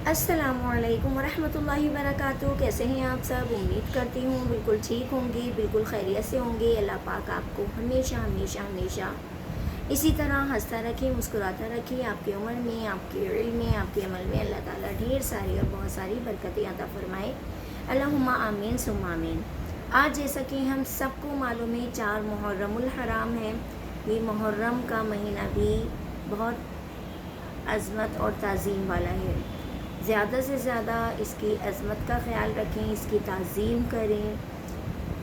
السلام علیکم ورحمۃ اللہ وبرکاتہ۔ کیسے ہیں آپ سب؟ امید کرتی ہوں بالکل ٹھیک ہوں گی، بالکل خیریت سے ہوں گے۔ اللہ پاک آپ کو ہمیشہ ہمیشہ ہمیشہ اسی طرح ہنستا رکھے، مسکراتا رکھے۔ آپ کی عمر میں، آپ کے علم میں، آپ کے عمل میں اللہ تعالیٰ ڈھیر ساری اور بہت ساری برکتیں عطا فرمائے۔ اللہم آمین ثم آمین۔ آج جیسا کہ ہم سب کو معلوم ہے 4 محرم الحرام ہے۔ یہ محرم کا مہینہ بھی بہت عظمت اور تعظیم والا ہے۔ زیادہ سے زیادہ اس کی عظمت کا خیال رکھیں، اس کی تعظیم کریں۔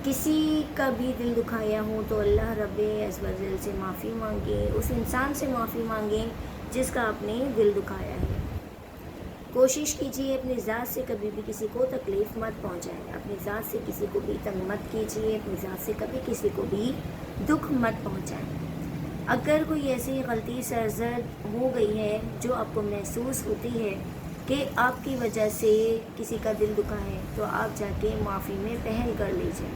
کسی کا بھی دل دکھایا ہو تو اللہ رب عز و جل سے معافی مانگیں، اس انسان سے معافی مانگیں جس کا آپ نے دل دکھایا ہے۔ کوشش کیجیے اپنی ذات سے کبھی بھی کسی کو تکلیف مت پہنچائیں، اپنی ذات سے کسی کو بھی تنگ مت کیجیے، اپنی ذات سے کبھی کسی کو بھی دکھ مت پہنچائیں۔ اگر کوئی ایسی غلطی سرزد ہو گئی ہے جو آپ کو محسوس ہوتی ہے کہ آپ کی وجہ سے کسی کا دل دکھا ہے، تو آپ جا کے معافی میں پہل کر لیجیے،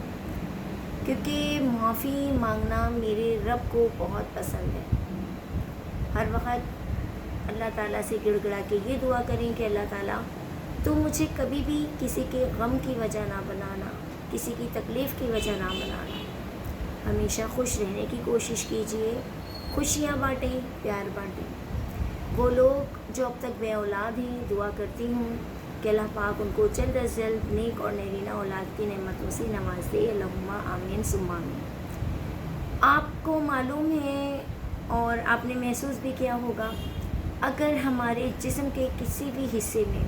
کیونکہ معافی مانگنا میرے رب کو بہت پسند ہے۔ ہر وقت اللہ تعالیٰ سے گڑ گڑا کے یہ دعا کریں کہ اللہ تعالیٰ تو مجھے کبھی بھی کسی کے غم کی وجہ نہ بنانا، کسی کی تکلیف کی وجہ نہ بنانا۔ ہمیشہ خوش رہنے کی کوشش کیجیے، خوشیاں بانٹیں، پیار بانٹیں۔ وہ لوگ جو اب تک بے اولاد ہیں، دعا کرتی ہوں کہ اللہ پاک ان کو جلد از جلد نیک اور نرینہ اولاد کی نعمتوں سے نواز دے۔ اللہم آمین ثم آمین۔ آپ کو معلوم ہے اور آپ نے محسوس بھی کیا ہوگا، اگر ہمارے جسم کے کسی بھی حصے میں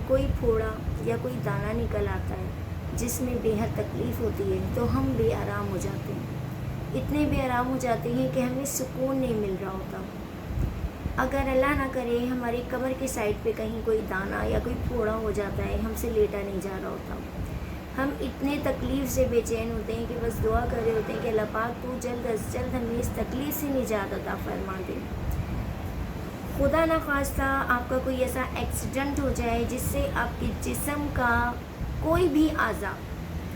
کوئی پھوڑا یا کوئی دانہ نکل آتا ہے جس میں بے حد تکلیف ہوتی ہے تو ہم بے آرام ہو جاتے ہیں، اتنے بے آرام ہو جاتے ہیں کہ ہمیں سکون نہیں مل رہا ہوتا۔ اگر اللہ نہ کرے ہماری کمر کی سائڈ پہ کہیں کوئی دانہ یا کوئی پھوڑا ہو جاتا ہے، ہم سے لیٹا نہیں جا رہا ہوتا، ہم اتنے تکلیف سے بے چین ہوتے ہیں کہ بس دعا کر رہے ہوتے ہیں کہ اللہ پاک تو جلد از جلد ہمیں اس تکلیف سے نجات عطا فرما دے۔ خدا نخواستہ آپ کا کوئی ایسا ایکسیڈنٹ ہو جائے جس سے آپ کے جسم کا کوئی بھی اعضاء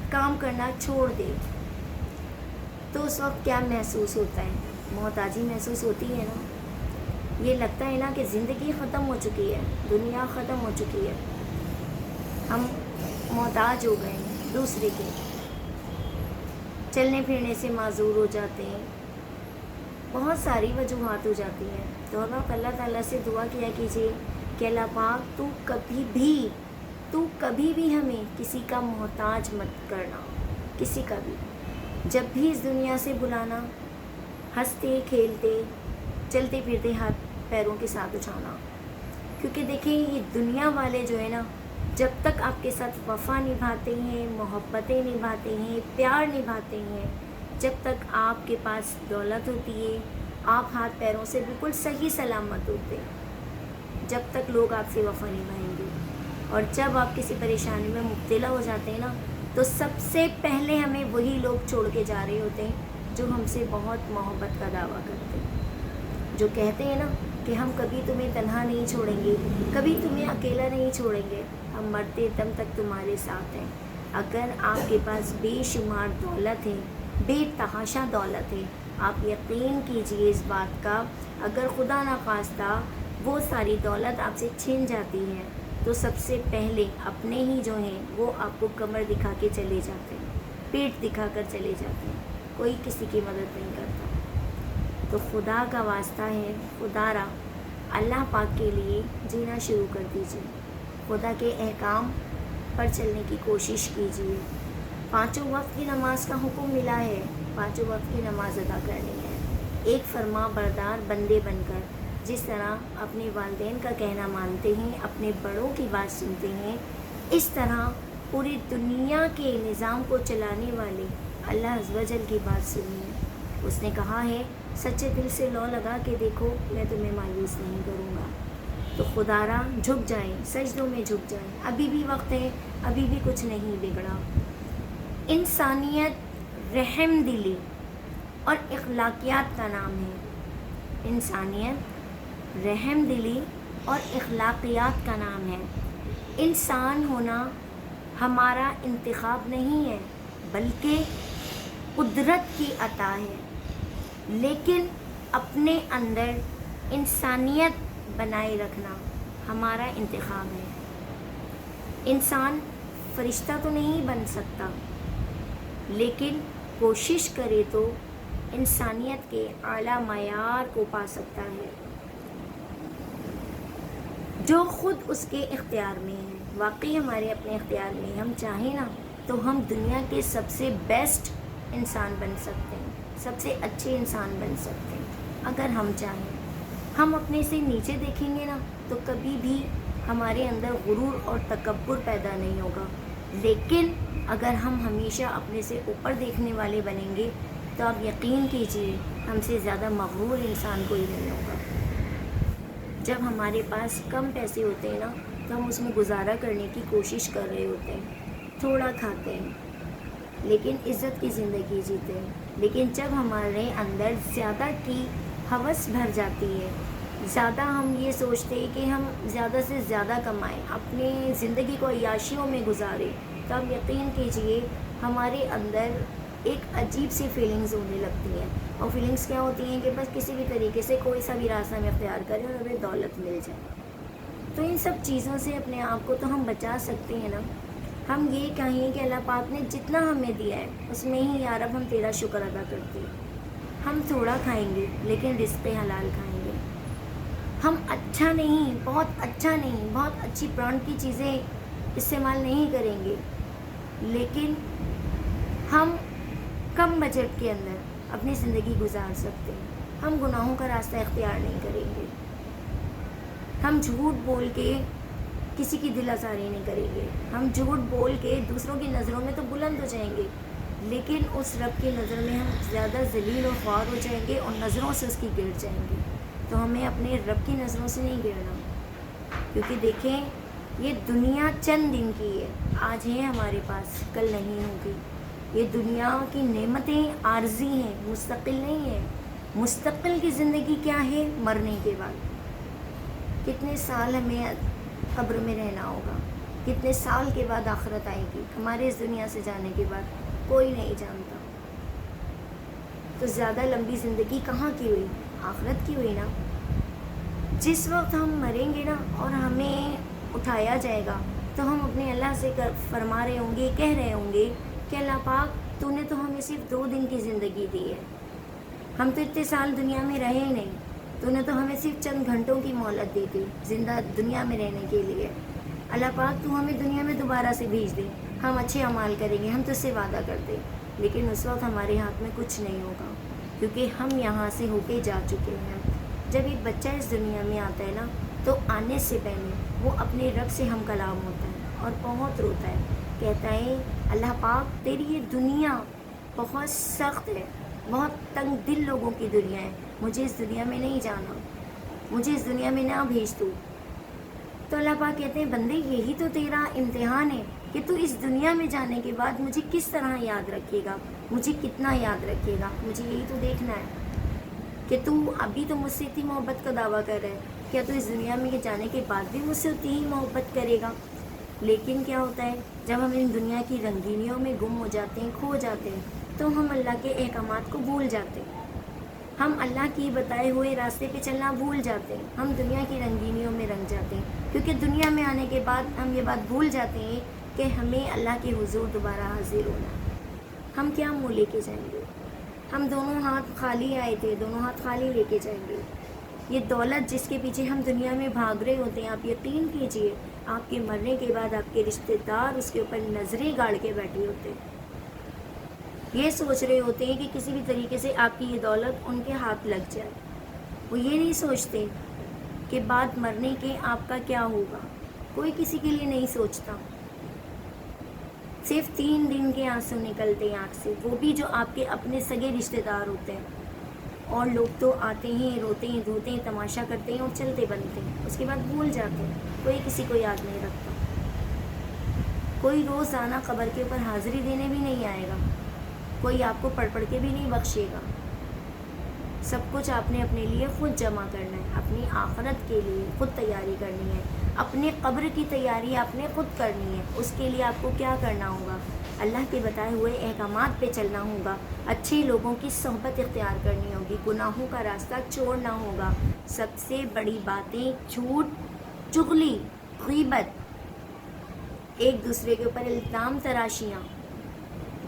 کام کرنا چھوڑ دے، تو اس وقت کیا محسوس ہوتا ہے؟ محتاجی محسوس ہوتی ہے نا؟ یہ لگتا ہے نا کہ زندگی ختم ہو چکی ہے، دنیا ختم ہو چکی ہے، ہم محتاج ہو گئے ہیں دوسرے کے، چلنے پھرنے سے معذور ہو جاتے ہیں، بہت ساری وجوہات ہو جاتی ہیں۔ تو آپ اللہ تعالیٰ سے دعا کیا کیجیے کہ اللہ پاک تو کبھی بھی ہمیں کسی کا محتاج مت کرنا، کسی کا بھی۔ جب بھی اس دنیا سے بلانا، ہنستے کھیلتے چلتے پھرتے ہاتھ پیروں کے ساتھ اٹھانا، کیونکہ دیکھیں یہ دنیا والے جو ہے نا، جب تک آپ کے ساتھ وفا نبھاتے ہیں، محبتیں نبھاتے ہیں، پیار نبھاتے ہیں، جب تک آپ کے پاس دولت ہوتی ہے، آپ ہاتھ پیروں سے بالکل صحیح سلامت ہوتے ہیں، جب تک لوگ آپ سے وفا نبھائیں گے۔ اور جب آپ کسی پریشانی میں مبتلا ہو جاتے ہیں نا، تو سب سے پہلے ہمیں وہی لوگ چھوڑ کے جا رہے ہوتے ہیں جو ہم سے بہت محبت کا دعویٰ کرتے ہیں، جو کہتے ہیں نا کہ ہم کبھی تمہیں تنہا نہیں چھوڑیں گے، کبھی تمہیں اکیلا نہیں چھوڑیں گے، ہم مرتے دم تک تمہارے ساتھ ہیں۔ اگر آپ کے پاس بے شمار دولت ہے، بے تحاشا دولت ہے، آپ یقین کیجئے اس بات کا، اگر خدا نخواستہ وہ ساری دولت آپ سے چھن جاتی ہے تو سب سے پہلے اپنے ہی جو ہیں وہ آپ کو کمر دکھا کے چلے جاتے ہیں، پیٹ دکھا کر چلے جاتے ہیں، کوئی کسی کی مدد نہیں کرتا۔ تو خدا کا واسطہ ہے، خدا را اللہ پاک کے لیے جینا شروع کر دیجیے، خدا کے احکام پر چلنے کی کوشش کیجیے۔ 5 وقت کی نماز کا حکم ملا ہے، 5 وقت کی نماز ادا کرنی ہے، ایک فرما بردار بندے بن کر، جس طرح اپنے والدین کا کہنا مانتے ہیں، اپنے بڑوں کی بات سنتے ہیں، اس طرح پوری دنیا کے نظام کو چلانے والے اللہ عز و جل کی بات سنیے۔ اس نے کہا ہے سچے دل سے لو لگا کے دیکھو، میں تمہیں مایوس نہیں کروں گا۔ تو خدا را جھک جائیں، سجدوں میں جھک جائیں، ابھی بھی وقت ہے، ابھی بھی کچھ نہیں بگڑا۔ انسانیت رحم دلی اور اخلاقیات کا نام ہے، انسانیت رحم دلی اور اخلاقیات کا نام ہے۔ انسان ہونا ہمارا انتخاب نہیں ہے بلکہ قدرت کی عطا ہے، لیکن اپنے اندر انسانیت بنائے رکھنا ہمارا انتخاب ہے. انسان فرشتہ تو نہیں بن سکتا، لیکن کوشش کرے تو انسانیت کے اعلیٰ معیار کو پا سکتا ہے جو خود اس کے اختیار میں ہے. واقعی ہمارے اپنے اختیار میں ہم چاہیں نا تو ہم دنیا کے سب سے بیسٹ انسان بن سکتے ہیں، سب سے اچھے انسان بن سکتے ہیں اگر ہم چاہیں. ہم اپنے سے نیچے دیکھیں گے نا تو کبھی بھی ہمارے اندر غرور اور تکبر پیدا نہیں ہوگا، لیکن اگر ہم ہمیشہ اپنے سے اوپر دیکھنے والے بنیں گے تو آپ یقین کیجئے ہم سے زیادہ مغرور انسان کوئی نہیں ہوگا. جب ہمارے پاس کم پیسے ہوتے ہیں نا تو ہم اس میں گزارا کرنے کی کوشش کر رہے ہوتے ہیں، تھوڑا کھاتے ہیں لیکن عزت کی زندگی جیتے ہیں. لیکن جب ہمارے اندر زیادہ کی ہوس بھر جاتی ہے، زیادہ ہم یہ سوچتے ہیں کہ ہم زیادہ سے زیادہ کمائیں، اپنی زندگی کو عیاشیوں میں گزاریں، تو آپ یقین کیجئے ہمارے اندر ایک عجیب سی فیلنگز ہونے لگتی ہیں. اور فیلنگز کیا ہوتی ہیں کہ بس کسی بھی طریقے سے کوئی سا بھی راستہ ہمیں اختیار کریں اور ہمیں دولت مل جائے. تو ان سب چیزوں سے اپنے آپ کو تو ہم بچا سکتے ہیں نا. ہم یہ کہیں کہ اللہ پاک نے جتنا ہمیں دیا ہے اس میں ہی یا رب ہم تیرا شکر ادا کرتے ہیں. ہم تھوڑا کھائیں گے لیکن رزق حلال کھائیں گے. ہم اچھا نہیں، بہت اچھا نہیں، بہت اچھی برانڈ کی چیزیں استعمال نہیں کریں گے، لیکن ہم کم بجٹ کے اندر اپنی زندگی گزار سکتے ہیں. ہم گناہوں کا راستہ اختیار نہیں کریں گے، ہم جھوٹ بول کے کسی کی دل آزاری نہیں کریں گے، ہم جھوٹ بول کے دوسروں کی نظروں میں تو بلند ہو جائیں گے لیکن اس رب کی نظر میں ہم زیادہ ذلیل و خوار ہو جائیں گے اور نظروں سے اس کی گر جائیں گے. تو ہمیں اپنے رب کی نظروں سے نہیں گرنا، کیونکہ دیکھیں یہ دنیا چند دن کی ہے، آج ہے ہمارے پاس، کل نہیں ہوگی. یہ دنیا کی نعمتیں عارضی ہیں، مستقل نہیں ہیں. مستقل کی زندگی کیا ہے؟ مرنے کے بعد. کتنے سال ہمیں قبر میں رہنا ہوگا، کتنے سال کے بعد آخرت آئے گی، ہمارے اس دنیا سے جانے کے بعد کوئی نہیں جانتا. تو زیادہ لمبی زندگی کہاں کی ہوئی؟ آخرت کی ہوئی نا. جس وقت ہم مریں گے نا اور ہمیں اٹھایا جائے گا تو ہم اپنے اللہ سے فرما رہے ہوں گے، کہہ رہے ہوں گے کہ اللہ پاک تو نے تو ہمیں صرف 2 دن کی زندگی دی ہے، ہم تو اتنے سال دنیا میں رہے ہی نہیں، تو نے تو ہمیں صرف چند گھنٹوں کی مہلت دی تھی زندہ دنیا میں رہنے کے لیے. اللہ پاک تو ہمیں دنیا میں دوبارہ سے بھیج دے، ہم اچھے اعمال کریں گے، ہم تو اس سے وعدہ کرتے. لیکن اس وقت ہمارے ہاتھ میں کچھ نہیں ہوگا کیونکہ ہم یہاں سے ہو کے جا چکے ہیں. جب ایک بچہ اس دنیا میں آتا ہے نا تو آنے سے پہلے وہ اپنے رب سے ہم کلام ہوتا ہے اور بہت روتا ہے، کہتا ہے اللہ پاک تیری یہ دنیا بہت سخت ہے، بہت تنگ دل لوگوں کی دنیا ہے، مجھے اس دنیا میں نہیں جانا، مجھے اس دنیا میں نہ بھیج تو. تو اللہ پاک کہتے ہیں بندے یہی تو تیرا امتحان ہے کہ تو اس دنیا میں جانے کے بعد مجھے کس طرح یاد رکھے گا، مجھے کتنا یاد رکھے گا. مجھے یہی تو دیکھنا ہے کہ تو ابھی تو مجھ سے اتنی محبت کا دعویٰ کر رہا ہے، کیا تو اس دنیا میں جانے کے بعد بھی مجھ سے اتنی ہی محبت کرے گا. لیکن کیا ہوتا ہے جب ہم ان دنیا کی رنگینیوں میں گم ہو جاتے ہیں، کھو جاتے ہیں، تو ہم اللہ کے احکامات کو بھول جاتے ہیں، ہم اللہ کی بتائے ہوئے راستے پہ چلنا بھول جاتے ہیں، ہم دنیا کی رنگینیوں میں رنگ جاتے ہیں. کیونکہ دنیا میں آنے کے بعد ہم یہ بات بھول جاتے ہیں کہ ہمیں اللہ کے حضور دوبارہ حاضر ہونا ہے. ہم کیا منہ لے کے جائیں گے؟ ہم دونوں ہاتھ خالی آئے تھے، دونوں ہاتھ خالی لے کے جائیں گے. یہ دولت جس کے پیچھے ہم دنیا میں بھاگ رہے ہوتے ہیں، آپ یقین کیجئے آپ کے مرنے کے بعد آپ کے رشتہ دار اس کے اوپر نظریں گاڑ کے بیٹھے ہوتے ہیں، یہ سوچ رہے ہوتے ہیں کہ کسی بھی طریقے سے آپ کی یہ دولت ان کے ہاتھ لگ جائے. وہ یہ نہیں سوچتے کہ بعد مرنے کے آپ کا کیا ہوگا، کوئی کسی کے لیے نہیں سوچتا. صرف 3 دن کے آنسو نکلتے ہیں آنکھ سے، وہ بھی جو آپ کے اپنے سگے رشتہ دار ہوتے ہیں. اور لوگ تو آتے ہیں، روتے ہیں، دھوتے ہیں، تماشا کرتے ہیں اور چلتے بنتے ہیں، اس کے بعد بھول جاتے ہیں. کوئی کسی کو یاد نہیں رکھتا، کوئی روزانہ قبر کے اوپر حاضری دینے بھی نہیں آئے گا، کوئی آپ کو پڑھ کے بھی نہیں بخشے گا. سب کچھ آپ نے اپنے لیے خود جمع کرنا ہے، اپنی آخرت کے لیے خود تیاری کرنی ہے، اپنے قبر کی تیاری آپ نے خود کرنی ہے. اس کے لیے آپ کو کیا کرنا ہوگا؟ اللہ کے بتائے ہوئے احکامات پہ چلنا ہوگا، اچھے لوگوں کی صحبت اختیار کرنی ہوگی، گناہوں کا راستہ چھوڑنا ہوگا. سب سے بڑی باتیں چغلی، غیبت، ایک دوسرے کے اوپر الزام تراشیاں،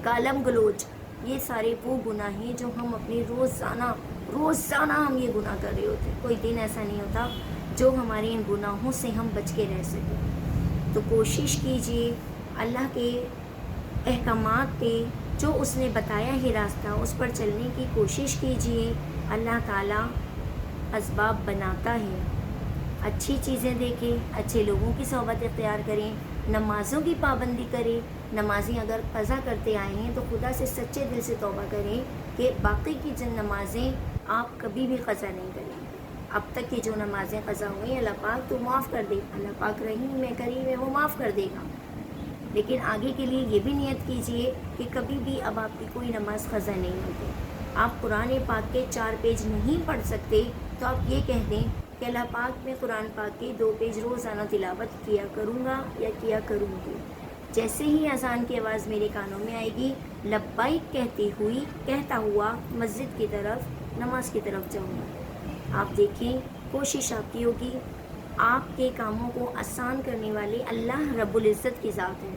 گالم گلوچ، یہ سارے وہ گناہ ہیں جو ہم اپنی روزانہ ہم یہ گناہ کر رہے ہوتے ہیں. کوئی دن ایسا نہیں ہوتا جو ہمارے ان گناہوں سے ہم بچ کے رہ سکیں. تو کوشش کیجئے اللہ کے احکامات پہ، جو اس نے بتایا ہے راستہ، اس پر چلنے کی کوشش کیجئے. اللہ تعالیٰ اسباب بناتا ہے. اچھی چیزیں دیکھیں، اچھے لوگوں کی صحبت اختیار کریں، نمازوں کی پابندی کریں. نمازیں اگر قضا کرتے آئے ہیں تو خدا سے سچے دل سے توبہ کریں کہ باقی کی جن نمازیں آپ کبھی بھی قضا نہیں کریں گے. اب تک کی جو نمازیں قضا ہوئی اللہ پاک تو معاف کر دے. اللہ پاک رحیم ہے، کریم ہے، وہ معاف کر دے گا. لیکن آگے کے لیے یہ بھی نیت کیجئے کہ کبھی بھی اب آپ کی کوئی نماز قضا نہیں ہوگی. آپ قرآن پاک کے 4 پیج نہیں پڑھ سکتے تو آپ یہ کہہ دیں کہ اللہ پاک میں قرآن پاک کے 2 پیج روزانہ تلاوت کیا کروں گا یا کیا کروں گی. جیسے ہی اذان کی آواز میرے کانوں میں آئے گی، لبیک کہتا ہوا مسجد کی طرف، نماز کی طرف جاؤں گا. آپ دیکھیں، کوشش آپ کی ہوگی. آپ کے کاموں کو آسان کرنے والے اللہ رب العزت کی ذات ہے،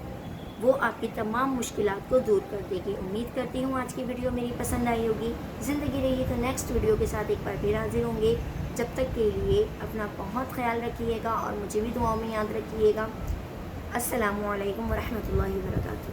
وہ آپ کی تمام مشکلات کو دور کر دے گی. امید کرتی ہوں آج کی ویڈیو میری پسند آئی ہوگی. زندگی رہی تو نیکسٹ ویڈیو کے ساتھ ایک بار پھر حاضر ہوں گے. جب تک کے لیے اپنا بہت خیال رکھیے گا اور مجھے بھی دعاؤں میں یاد رکھیے گا. السلام علیکم ورحمۃ اللہ وبرکاتہ.